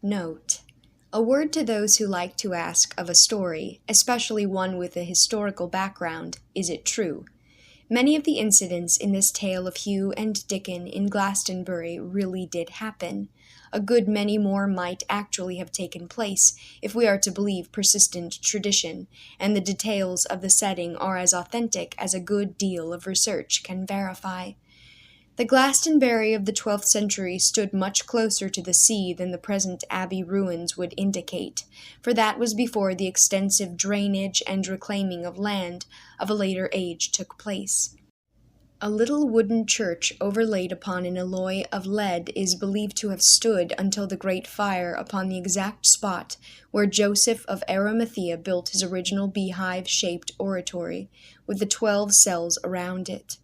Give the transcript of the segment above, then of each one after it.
Note: a word to those who like to ask of a story, especially one with a historical background, is it true? Many of the incidents in this tale of Hugh and Dickon in Glastonbury really did happen. A good many more might actually have taken place, if we are to believe persistent tradition, and the details of the setting are as authentic as a good deal of research can verify. The Glastonbury of the 12th century stood much closer to the sea than the present abbey ruins would indicate, for that was before the extensive drainage and reclaiming of land of a later age took place. A little wooden church overlaid upon an alloy of lead is believed to have stood until the Great Fire upon the exact spot where Joseph of Arimathea built his original beehive-shaped oratory, with the 12 cells around it.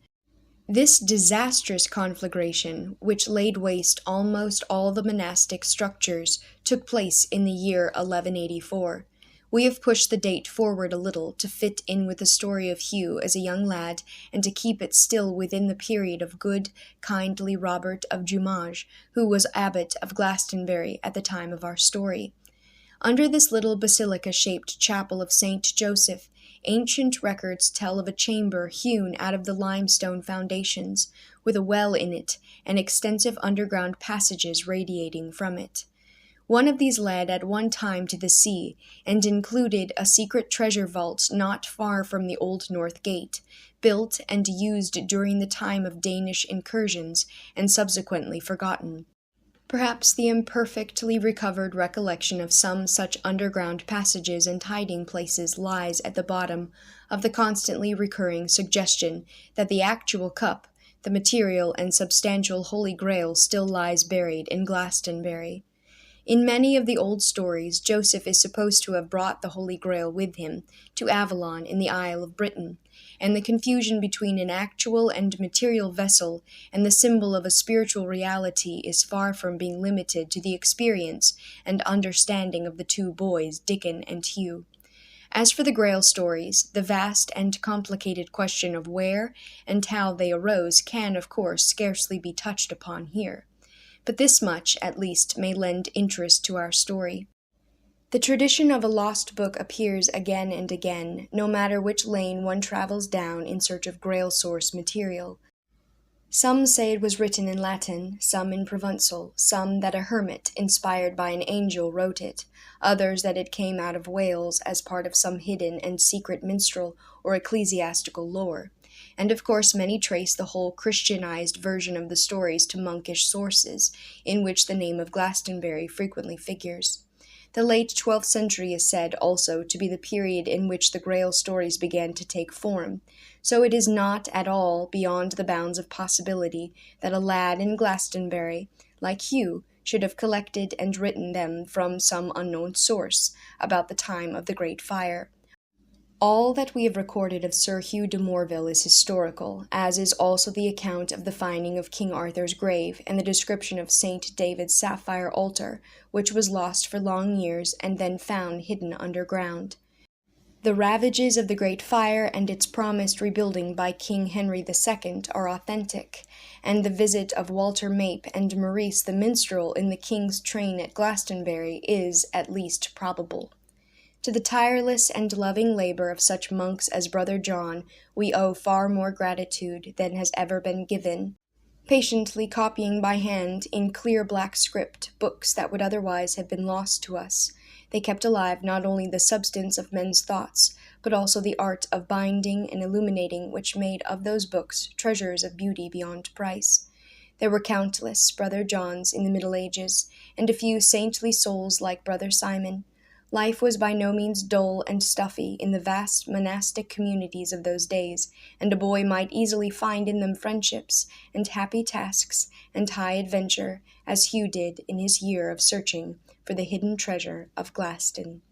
This disastrous conflagration, which laid waste almost all the monastic structures, took place in the year 1184. We have pushed the date forward a little to fit in with the story of Hugh as a young lad and to keep it still within the period of good, kindly Robert of Jumage, who was abbot of Glastonbury at the time of our story. Under this little basilica-shaped chapel of St. Joseph, ancient records tell of a chamber hewn out of the limestone foundations, with a well in it and extensive underground passages radiating from it. One of these led at one time to the sea, and included a secret treasure vault not far from the Old North Gate, built and used during the time of Danish incursions, and subsequently forgotten. Perhaps the imperfectly recovered recollection of some such underground passages and hiding places lies at the bottom of the constantly recurring suggestion that the actual cup, the material and substantial Holy Grail, still lies buried in Glastonbury. In many of the old stories, Joseph is supposed to have brought the Holy Grail with him to Avalon in the Isle of Britain, and the confusion between an actual and material vessel and the symbol of a spiritual reality is far from being limited to the experience and understanding of the two boys, Dickon and Hugh. As for the Grail stories, the vast and complicated question of where and how they arose can, of course, scarcely be touched upon here. But this much, at least, may lend interest to our story. The tradition of a lost book appears again and again, no matter which lane one travels down in search of Grail source material. Some say it was written in Latin, some in Provençal, some that a hermit, inspired by an angel, wrote it, others that it came out of Wales as part of some hidden and secret minstrel or ecclesiastical lore. And of course many trace the whole Christianized version of the stories to monkish sources, in which the name of Glastonbury frequently figures. The late 12th century is said also to be the period in which the Grail stories began to take form, so it is not at all beyond the bounds of possibility that a lad in Glastonbury, like Hugh, should have collected and written them from some unknown source about the time of the Great Fire. All that we have recorded of Sir Hugh de Morville is historical, as is also the account of the finding of King Arthur's grave and the description of St. David's sapphire altar, which was lost for long years and then found hidden underground. The ravages of the Great Fire and its promised rebuilding by King Henry II are authentic, and the visit of Walter Mape and Maurice the minstrel in the king's train at Glastonbury is, at least, probable. To the tireless and loving labor of such monks as Brother John we owe far more gratitude than has ever been given, patiently copying by hand in clear black script books that would otherwise have been lost to us. They kept alive not only the substance of men's thoughts, but also the art of binding and illuminating, which made of those books treasures of beauty beyond price. There were countless Brother Johns in the Middle Ages, and a few saintly souls like Brother Simon. Life was by no means dull and stuffy in the vast monastic communities of those days, and a boy might easily find in them friendships, and happy tasks, and high adventure, as Hugh did in his year of searching for the hidden treasure of Glaston.